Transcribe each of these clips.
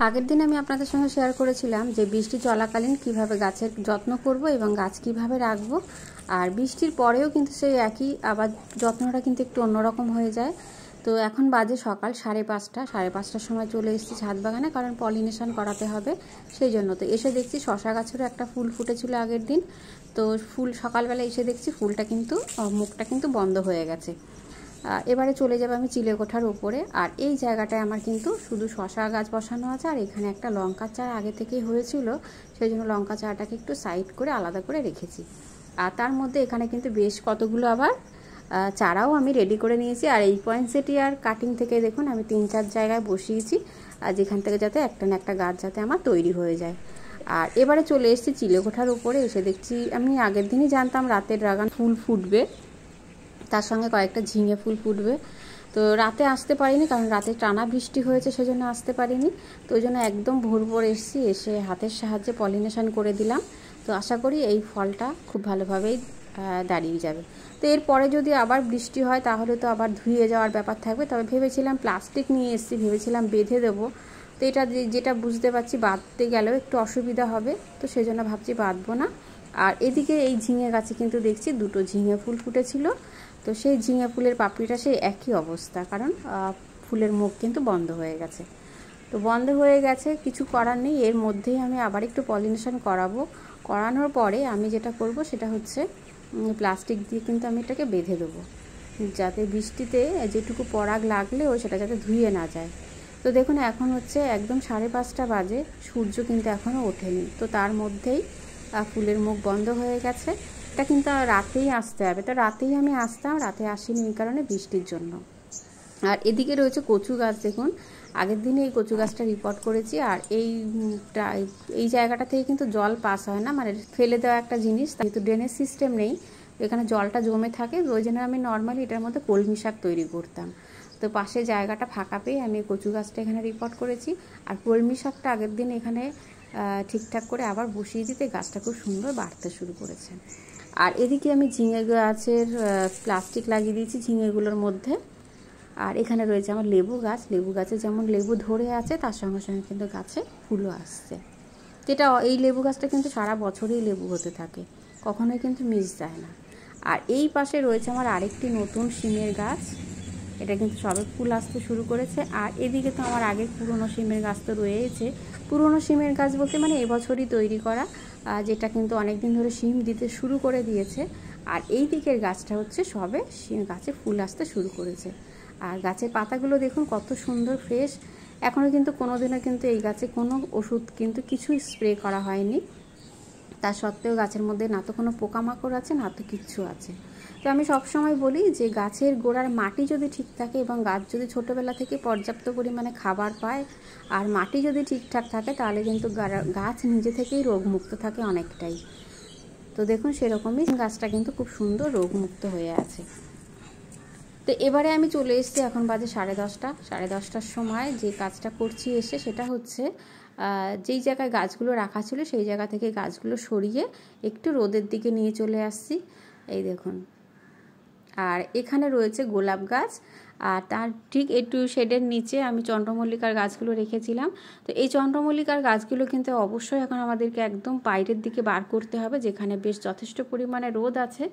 আগের দিন আমি আপনাদের সঙ্গে শেয়ার করেছিলাম যে বৃষ্টি চলাকালীন কিভাবে গাছের যত্ন করব এবং গাছ কিভাবে রাখবো। আর বৃষ্টির পরেও কিন্তু সেই একই, আবার যত্নটা কিন্তু একটু অন্যরকম হয়ে যায়। তো এখন বাজে সকাল 5:30, 5:30টার সময় চলে এসেছি ছাদ বাগানে, কারণ পলিনেশন করাতে হবে সেই জন্য। তো এসে দেখছি শশা গাছেরও একটা ফুল ফুটেছিল আগের দিন। তো ফুল সকালবেলা এসে দেখছি ফুলটা কিন্তু মুখটা কিন্তু বন্ধ হয়ে গেছে। এবারে চলে যাবে আমি চিলেকোঠার উপরে। আর এই জায়গাটায় আমার কিন্তু শুধু শশা গাছ বসানো আছে, আর এখানে একটা লঙ্কার চারা আগে থেকেই হয়েছিল, সেই জন্য লঙ্কা চারাটাকে একটু সাইড করে আলাদা করে রেখেছি। আর তার মধ্যে এখানে কিন্তু বেশ কতগুলো আবার চারাও আমি রেডি করে নিয়েছি। আর এই পয়েন্টসেটি আর কাটিং থেকে দেখুন আমি 3-4 জায়গায় বসিয়েছি, আর যেখান থেকে যাতে একটা না একটা গাছ যাতে আমার তৈরি হয়ে যায়। আর এবারে চলে এসেছি চিলেকোঠার উপরে। এসে দেখছি, আমি আগের দিনই জানতাম রাতে ড্রাগন ফুল ফুটবে, তার সঙ্গে কয়েকটা ঝিঙে ফুল ফুটবে। তো রাতে আসতে পারিনি, কারণ রাতে টানা বৃষ্টি হয়েছে, সেজন্য আসতে পারিনি। তো ওই জন্য একদম ভোর ভোর এসেছি, এসে হাতের সাহায্যে পলিনেশন করে দিলাম। তো আশা করি এই ফলটা খুব ভালোভাবেই দাঁড়িয়ে যাবে। তো এরপরে যদি আবার বৃষ্টি হয় তাহলে তো আবার ধুয়ে যাওয়ার ব্যাপার থাকবে। তবে ভেবেছিলাম প্লাস্টিক নিয়ে এসেছি, ভেবেছিলাম বেঁধে দেবো। তো এটা যেটা বুঝতে পারছি বাঁধতে গেলেও একটু অসুবিধা হবে, তো সেই জন্য ভাবছি বাঁধবো না। আর এদিকে এই ঝিঙে গাছে কিন্তু দেখছি 2টো ঝিঙে ফুল ফুটেছিল। তো সেই ঝিঙে ফুলের পাপড়িটা সেই একই অবস্থা, কারণ ফুলের মুখ কিন্তু বন্ধ হয়ে গেছে। তো বন্ধ হয়ে গেছে, কিছু করার নেই। এর মধ্যেই আমি আবার একটু পলিনেশন করাবো। করানোর পরে আমি যেটা করব সেটা হচ্ছে প্লাস্টিক দিয়ে কিন্তু আমি এটাকে বেঁধে দেবো, যাতে বৃষ্টিতে যেটুকু পরাগ লাগলেও সেটা যাতে ধুয়ে না যায়। তো দেখুন এখন হচ্ছে একদম 5:30 বাজে, সূর্য কিন্তু এখনও ওঠেনি। তো তার মধ্যেই ফুলের মুখ বন্ধ হয়ে গেছে। এটা কিন্তু রাতেই আসতে হবে। তো রাতেই আমি আসতাম, রাতে আসিনি এই কারণে বৃষ্টির জন্য। আর এদিকে রয়েছে কচু গাছ। দেখুন আগের দিনে এই কচু গাছটা রিপোর্ট করেছি। আর এই জায়গাটা থেকে কিন্তু জল পাস হয় না, মানে ফেলে দেওয়া একটা জিনিস, যেহেতু ড্রেনেজ সিস্টেম নেই, এখানে জলটা জমে থাকে। ওই জন্য আমি নর্মালি এটার মধ্যে কলমি শাক তৈরি করতাম। তো পাশে জায়গাটা ফাঁকা পেয়ে আমি কচু গাছটা এখানে রিপোর্ট করেছি। আর কলমি শাকটা আগের দিন এখানে ঠিকঠাক করে আবার বসিয়ে দিতে গাছটা খুব সুন্দর বাড়তে শুরু করেছে। আর এদিকে আমি ঝিঙে গাছের প্লাস্টিক লাগিয়ে দিয়েছি ঝিঙেগুলোর মধ্যে। আর এখানে রয়েছে আমার লেবু গাছ। লেবু গাছে যেমন লেবু ধরে আছে, তার সঙ্গে সঙ্গে কিন্তু গাছে ফুলও আসছে। যেটা এই লেবু গাছটা কিন্তু সারা বছরই লেবু হতে থাকে, কখনোই কিন্তু মিস যায় না। আর এই পাশে রয়েছে আমার আরেকটি নতুন শিমের গাছ, এটা কিন্তু সবে ফুল আসতে শুরু করেছে। আর এদিকে তো আমার আগের পুরনো শিমের গাছ তো রয়েছে। পুরনো শিমের গাছ বলতে মানে এবছরই তৈরি করা, যেটা কিন্তু অনেক দিন ধরে শিম দিতে শুরু করে দিয়েছে। আর এই দিকের গাছটা হচ্ছে সবে গাছে ফুল আসতে শুরু করেছে। আর গাছের পাতাগুলো দেখুন কত সুন্দর ফ্রেশ। এখনও কিন্তু কোনোদিনও কিন্তু এই গাছে কোনো ওষুধ কিন্তু কিছুই স্প্রে করা হয়নি। তা সত্ত্বেও গাছের মধ্যে না তো কোনো পোকামাকড় আছে, না তো কিচ্ছু আছে। তো আমি সবসময় বলি যে গাছের গোড়ার মাটি যদি ঠিক থাকে এবং গাছ যদি ছোটোবেলা থেকে পর্যাপ্ত পরিমাণে খাবার পায় আর মাটি যদি ঠিকঠাক থাকে, তাহলে কিন্তু গাছ নিজে থেকেই রোগমুক্ত থাকে অনেকটাই। তো দেখুন সেরকমই গাছটা কিন্তু খুব সুন্দর রোগমুক্ত হয়ে আছে। তো এবারে আমি চলে এসেছি, এখন বাজে 10:30। 10:30টার সময় যে কাজটা করছি এসে, সেটা হচ্ছে যেই জায়গায় গাছগুলো রাখা ছিল সেই জায়গা থেকে গাছগুলো সরিয়ে একটু রোদের দিকে নিয়ে চলে আসছি। এই দেখুন, আর এখানে রয়েছে গোলাপ গাছ, আর তার ঠিক একটু শেডের নিচে আমি চন্দ্রমল্লিকার গাছগুলো রেখেছিলাম। তো এই চন্দ্রমল্লিকার গাছগুলো কিন্তু অবশ্যই এখন আমাদেরকে একদম বাইরের দিকে বার করতে হবে, যেখানে বেশ যথেষ্ট পরিমাণে রোদ আছে।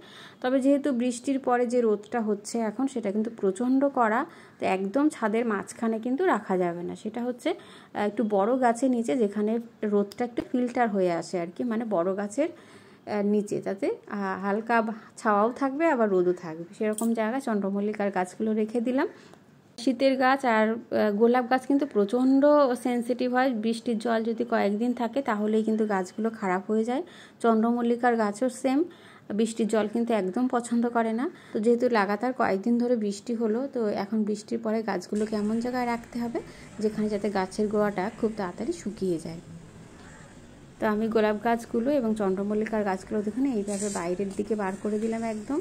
তবে যেহেতু বৃষ্টির পরে যে রোদটা হচ্ছে এখন, সেটা কিন্তু প্রচণ্ড কড়া। তো একদম ছাদের মাঝখানে কিন্তু রাখা যাবে না, সেটা হচ্ছে একটু বড় গাছের নিচে, যেখানে রোদটা একটু ফিল্টার হয়ে আসে আর কি, মানে বড় গাছের নিচে, তাতে হালকা ছাওয়াও থাকবে আবার রোদও থাকবে, সেরকম জায়গায় চন্দ্রমল্লিকার গাছগুলো রেখে দিলাম। শীতের গাছ আর গোলাপ গাছ কিন্তু প্রচণ্ড সেন্সিটিভ হয়। বৃষ্টির জল যদি কয়েকদিন থাকে তাহলেই কিন্তু গাছগুলো খারাপ হয়ে যায়। চন্দ্রমল্লিকার গাছও সেম, বৃষ্টির জল কিন্তু একদম পছন্দ করে না। তো যেহেতু লাগাতার কয়েকদিন ধরে বৃষ্টি হলো, তো এখন বৃষ্টির পরে গাছগুলোকে এমন জায়গায় রাখতে হবে যেখানে যাতে গাছের গোড়াটা খুব তাড়াতাড়ি শুকিয়ে যায়। তো আমি গোলাপ গাছগুলো এবং চন্দ্রমল্লিকার গাছগুলো দেখুন এইভাবে বাইরের দিকে বার করে দিলাম, একদম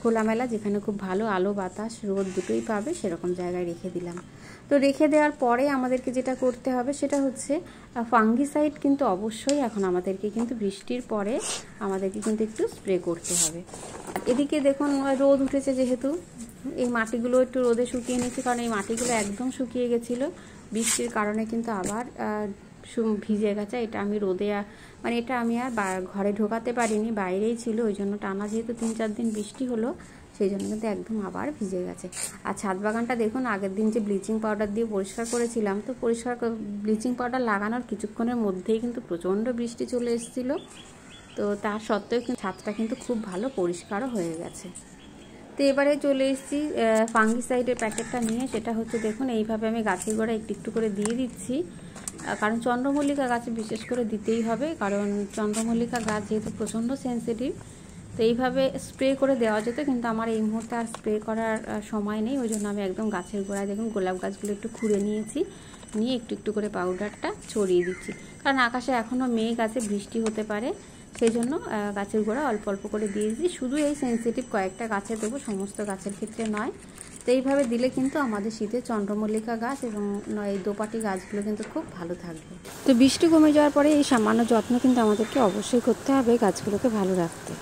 খোলামেলা, যেখানে খুব ভালো আলো বাতাস রোদ দুটোই পাবে সেরকম জায়গায় রেখে দিলাম। তো রেখে দেওয়ার পরে আমাদেরকে যেটা করতে হবে সেটা হচ্ছে ফাঙ্গিসাইড কিন্তু অবশ্যই এখন আমাদেরকে কিন্তু বৃষ্টির পরে আমাদেরকে কিন্তু একটু স্প্রে করতে হবে। আর এদিকে দেখুন রোদ উঠেছে, যেহেতু এই মাটিগুলো একটু রোদে শুকিয়ে নিয়েছি, কারণ এই মাটিগুলো একদম শুকিয়ে গেছিলো। বৃষ্টির কারণে কিন্তু আবার ভিজে গেছে। এটা আমি রোদে মানে এটা আমি আর ঘরে ঢোকাতে পারিনি, বাইরেই ছিল। ওই জন্য টানা যেহেতু 3-4 দিন বৃষ্টি হলো, সেই জন্য কিন্তু একদম আবার ভিজে গেছে। আর ছাদ বাগানটা দেখুন, আগের দিন যে ব্লিচিং পাউডার দিয়ে পরিষ্কার করেছিলাম, তো ব্লিচিং পাউডার লাগানোর কিছুক্ষণের মধ্যেই কিন্তু প্রচণ্ড বৃষ্টি চলে এসেছিলো। তো তার সত্ত্বেও কিন্তু ছাদটা কিন্তু খুব ভালো পরিষ্কারও হয়ে গেছে। তো এবারে চলে এসেছি ফাঙ্গিসাইডের প্যাকেটটা নিয়ে। সেটা হচ্ছে দেখুন, এইভাবে আমি গাছের গোড়া একটু একটু করে দিয়ে দিচ্ছি, কারণ চন্দ্রমল্লিকা গাছে বিশেষ করে দিতেই হবে, কারণ চন্দ্রমল্লিকা গাছ যেহেতু প্রচণ্ড সেন্সিটিভ। তো এইভাবে স্প্রে করে দেওয়া যেত, কিন্তু আমার এই মুহূর্তে আর স্প্রে করার সময় নেই। ওই জন্য আমি একদম গাছের গোড়ায় দেখুন গোলাপ গাছগুলো একটু খুঁড়ে নিয়েছি, নিয়ে একটু একটু করে পাউডারটা ছড়িয়ে দিচ্ছি, কারণ আকাশে এখনও মেঘ আছে, বৃষ্টি হতে পারে। সেই জন্য গাছের গোড়া অল্প অল্প করে দিয়ে দিচ্ছি। শুধু এই সেন্সিটিভ কয়েকটা গাছে দেবো, সমস্ত গাছের ক্ষেত্রে নয়। তো এইভাবে দিলে কিন্তু আমাদের শীতে চন্দ্রমল্লিকা গাছ এবং এই দোপাটি গাছগুলো কিন্তু খুব ভালো থাকবে। তো বৃষ্টি কমে যাওয়ার পরে এই সামান্য যত্ন কিন্তু আমাদেরকে অবশ্যই করতে হবে গাছগুলোকে ভালো রাখতে।